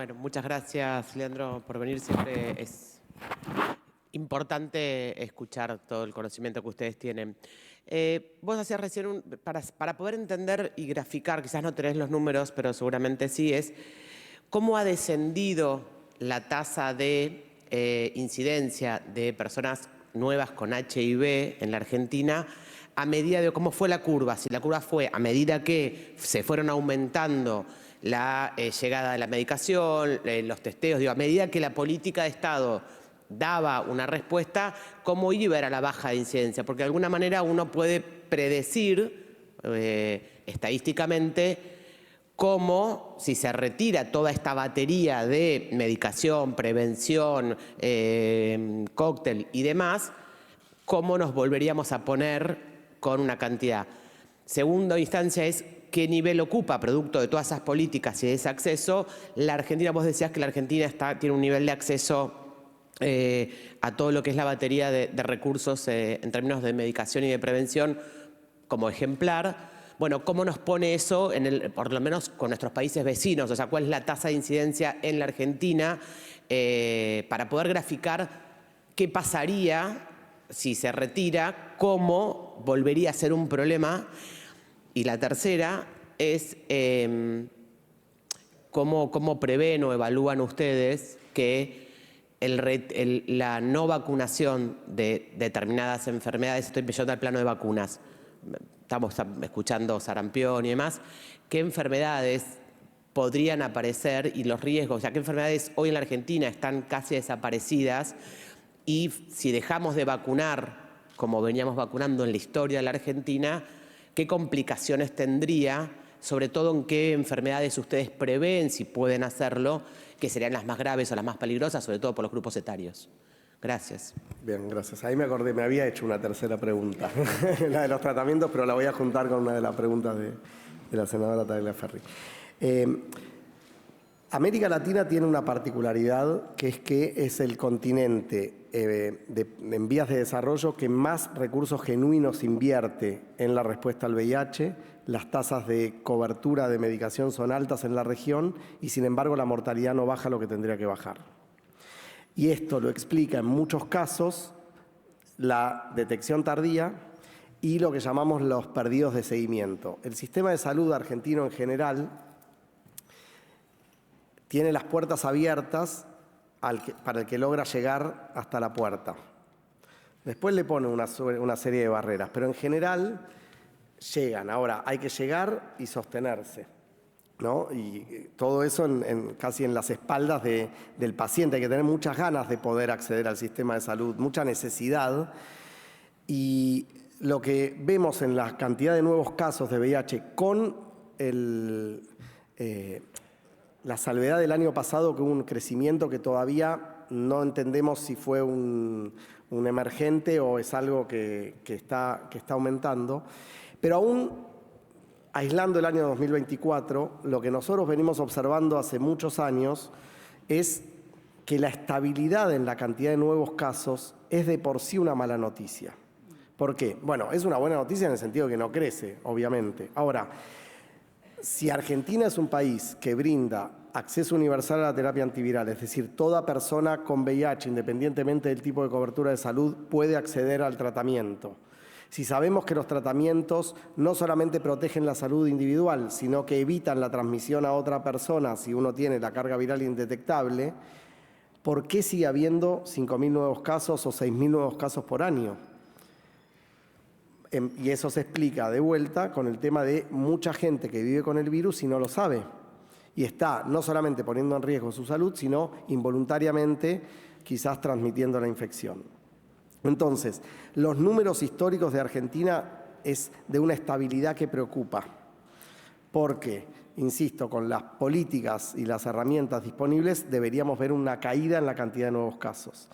Bueno, muchas gracias, Leandro, por venir. Siempre es importante escuchar todo el conocimiento que ustedes tienen. Vos hacías recién, para poder entender y graficar, quizás no tenés los números, pero seguramente sí, es cómo ha descendido la tasa de incidencia de personas nuevas con HIV en la Argentina a medida de cómo fue la curva. Si la curva fue a medida que se fueron aumentando la llegada de la medicación, los testeos, digo, a medida que la política de Estado daba una respuesta, cómo iba a la baja de incidencia, porque de alguna manera uno puede predecir estadísticamente cómo, si se retira toda esta batería de medicación, prevención, cóctel y demás, cómo nos volveríamos a poner con una cantidad. Segunda instancia es qué nivel ocupa, producto de todas esas políticas y de ese acceso, la Argentina. Vos decías que la Argentina tiene un nivel de acceso a todo lo que es la batería de recursos en términos de medicación y de prevención como ejemplar. Bueno, ¿cómo nos pone eso, por lo menos con nuestros países vecinos? O sea, ¿cuál es la tasa de incidencia en la Argentina para poder graficar qué pasaría si se retira, cómo volvería a ser un problema? Y la tercera es cómo prevén o evalúan ustedes que la no vacunación de determinadas enfermedades, estoy yendo al plano de vacunas, estamos escuchando sarampión y demás, qué enfermedades podrían aparecer y los riesgos, o sea, qué enfermedades hoy en la Argentina están casi desaparecidas y si dejamos de vacunar como veníamos vacunando en la historia de la Argentina, qué complicaciones tendría, sobre todo en qué enfermedades ustedes prevén, si pueden hacerlo, que serían las más graves o las más peligrosas, sobre todo por los grupos etarios. Gracias. Bien, gracias. Ahí me acordé, me había hecho una tercera pregunta, la de los tratamientos, pero la voy a juntar con una de las preguntas de la senadora Tagliaferri. América Latina tiene una particularidad, que es el continente en vías de desarrollo que más recursos genuinos invierte en la respuesta al VIH. Las tasas de cobertura de medicación son altas en la región y, sin embargo, la mortalidad no baja lo que tendría que bajar. Y esto lo explica en muchos casos la detección tardía y lo que llamamos los perdidos de seguimiento. El sistema de salud argentino en general tiene las puertas abiertas para el que logra llegar hasta la puerta. Después le pone una serie de barreras, pero en general llegan. Ahora, hay que llegar y sostenerse, ¿no? Y todo eso casi en las espaldas del paciente. Hay que tener muchas ganas de poder acceder al sistema de salud, mucha necesidad. Y lo que vemos en la cantidad de nuevos casos de VIH con la salvedad del año pasado, que hubo un crecimiento que todavía no entendemos si fue un emergente o es algo que está aumentando. Pero aún aislando el año 2024, lo que nosotros venimos observando hace muchos años es que la estabilidad en la cantidad de nuevos casos es de por sí una mala noticia. ¿Por qué? Bueno, es una buena noticia en el sentido que no crece, obviamente. Ahora, si Argentina es un país que brinda acceso universal a la terapia antiviral, es decir, toda persona con VIH, independientemente del tipo de cobertura de salud, puede acceder al tratamiento. Si sabemos que los tratamientos no solamente protegen la salud individual, sino que evitan la transmisión a otra persona si uno tiene la carga viral indetectable, ¿por qué sigue habiendo 5.000 nuevos casos o 6.000 nuevos casos por año? Y eso se explica de vuelta con el tema de mucha gente que vive con el virus y no lo sabe. Y está no solamente poniendo en riesgo su salud, sino involuntariamente quizás transmitiendo la infección. Entonces, los números históricos de Argentina es de una estabilidad que preocupa. Porque, insisto, con las políticas y las herramientas disponibles deberíamos ver una caída en la cantidad de nuevos casos.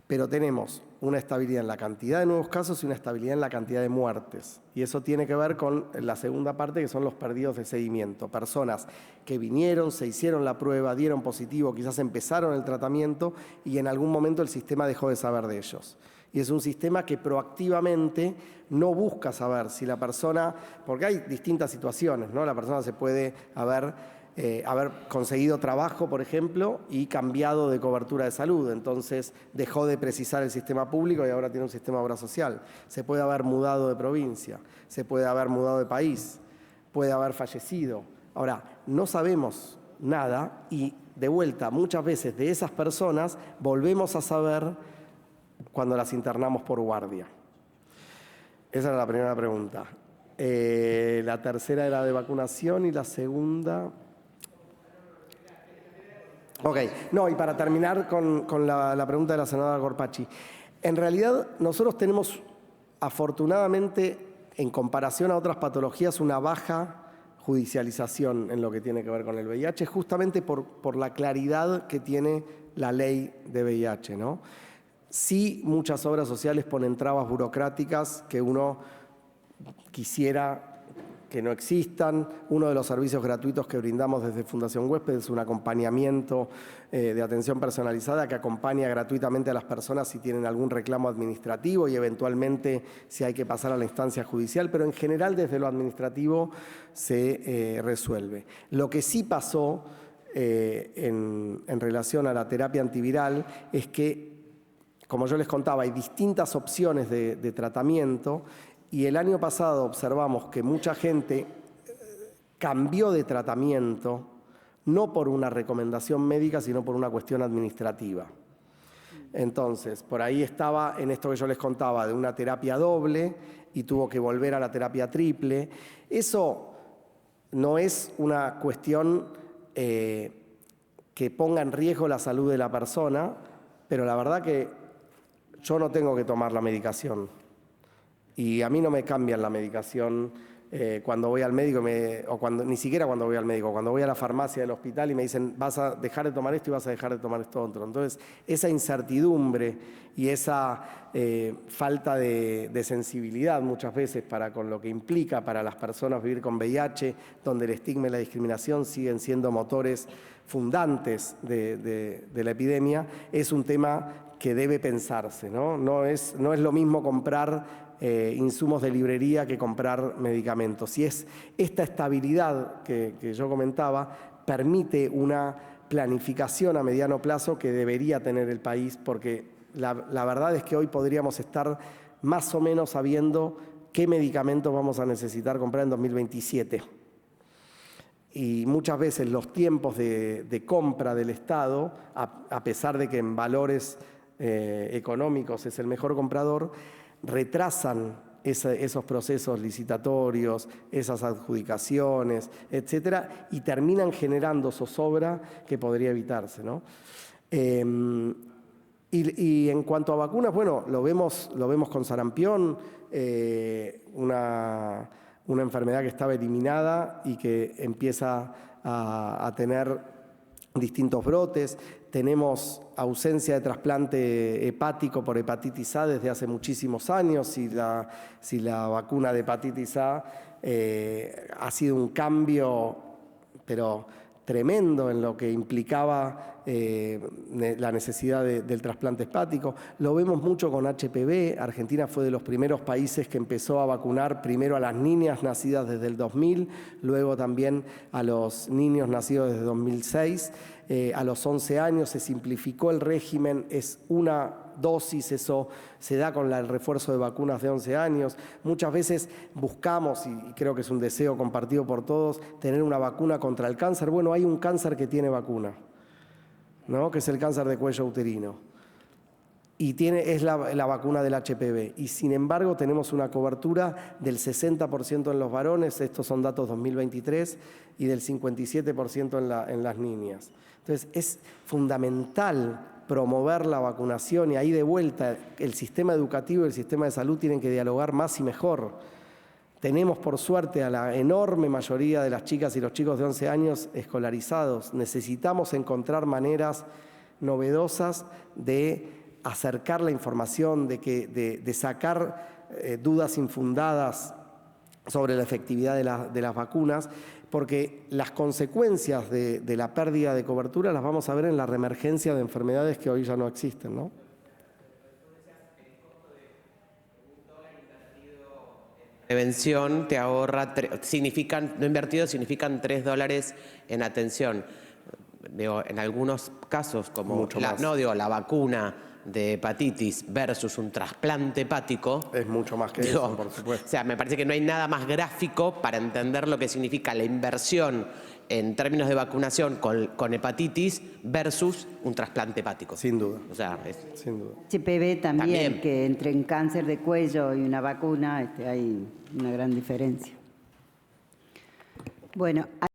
Pero tenemos una estabilidad en la cantidad de nuevos casos y una estabilidad en la cantidad de muertes. Y eso tiene que ver con la segunda parte, que son los perdidos de seguimiento. Personas que vinieron, se hicieron la prueba, dieron positivo, quizás empezaron el tratamiento y en algún momento el sistema dejó de saber de ellos. Y es un sistema que proactivamente no busca saber si la persona, porque hay distintas situaciones, ¿no? La persona se puede haber haber conseguido trabajo, por ejemplo, y cambiado de cobertura de salud. Entonces dejó de precisar el sistema público y ahora tiene un sistema de obra social. Se puede haber mudado de provincia, se puede haber mudado de país, puede haber fallecido. Ahora, no sabemos nada y, de vuelta, muchas veces de esas personas volvemos a saber cuando las internamos por guardia. Esa era la primera pregunta. La tercera era de vacunación y la segunda... Ok, no, y para terminar con la pregunta de la senadora Corpacci. En realidad, nosotros tenemos, afortunadamente, en comparación a otras patologías, una baja judicialización en lo que tiene que ver con el VIH, justamente por la claridad que tiene la ley de VIH, ¿no? Sí, muchas obras sociales ponen trabas burocráticas que uno quisiera que no existan. Uno de los servicios gratuitos que brindamos desde Fundación Huésped es un acompañamiento de atención personalizada que acompaña gratuitamente a las personas si tienen algún reclamo administrativo y eventualmente si hay que pasar a la instancia judicial, pero en general desde lo administrativo se resuelve. Lo que sí pasó en relación a la terapia antiviral es que, como yo les contaba, hay distintas opciones de tratamiento y el año pasado observamos que mucha gente cambió de tratamiento no por una recomendación médica, sino por una cuestión administrativa. Entonces, por ahí estaba en esto que yo les contaba de una terapia doble y tuvo que volver a la terapia triple. Eso no es una cuestión que ponga en riesgo la salud de la persona, pero la verdad que yo no tengo que tomar la medicación. Y a mí no me cambian la medicación cuando voy al médico, ni siquiera cuando voy al médico, cuando voy a la farmacia del hospital y me dicen vas a dejar de tomar esto y vas a dejar de tomar esto otro. Entonces, esa incertidumbre y esa falta de sensibilidad muchas veces con lo que implica para las personas vivir con VIH, donde el estigma y la discriminación siguen siendo motores fundantes de la epidemia, es un tema que debe pensarse, ¿no? No es lo mismo comprar insumos de librería que comprar medicamentos. Y es esta estabilidad que yo comentaba permite una planificación a mediano plazo que debería tener el país, porque la verdad es que hoy podríamos estar más o menos sabiendo qué medicamentos vamos a necesitar comprar en 2027. Y muchas veces los tiempos de compra del Estado, a pesar de que en valores económicos es el mejor comprador, retrasan esos procesos licitatorios, esas adjudicaciones, etcétera, y terminan generando zozobra que podría evitarse, ¿no? Y en cuanto a vacunas, bueno, lo vemos con sarampión, una enfermedad que estaba eliminada y que empieza a tener distintos brotes. Tenemos ausencia de trasplante hepático por hepatitis A desde hace muchísimos años. Si la vacuna de hepatitis A ha sido un cambio, pero tremendo en lo que implicaba la necesidad del trasplante hepático. Lo vemos mucho con HPV. Argentina fue de los primeros países que empezó a vacunar primero a las niñas nacidas desde el 2000, luego también a los niños nacidos desde 2006. A los 11 años se simplificó el régimen, es una dosis, eso se da con el refuerzo de vacunas de 11 años. Muchas veces buscamos, y creo que es un deseo compartido por todos, tener una vacuna contra el cáncer. Bueno, hay un cáncer que tiene vacuna, ¿no? Que es el cáncer de cuello uterino. Y es la vacuna del HPV. Y sin embargo tenemos una cobertura del 60% en los varones, estos son datos 2023, y del 57% en las niñas. Entonces es fundamental promover la vacunación y ahí de vuelta el sistema educativo y el sistema de salud tienen que dialogar más y mejor. Tenemos por suerte a la enorme mayoría de las chicas y los chicos de 11 años escolarizados. Necesitamos encontrar maneras novedosas de acercar la información, de sacar dudas infundadas sobre la efectividad de las vacunas, porque las consecuencias de la pérdida de cobertura las vamos a ver en la reemergencia de enfermedades que hoy ya no existen, ¿no? prevención te ahorra, no invertido significan $3 en atención. Digo, en algunos casos, como Mucho más. la vacuna de hepatitis versus un trasplante hepático. Es mucho más que Digo, eso, por supuesto. O sea, me parece que no hay nada más gráfico para entender lo que significa la inversión en términos de vacunación con hepatitis versus un trasplante hepático. Sin duda. O sea, Sin duda. HPV también, También. que entre un cáncer de cuello y una vacuna hay una gran diferencia. Bueno.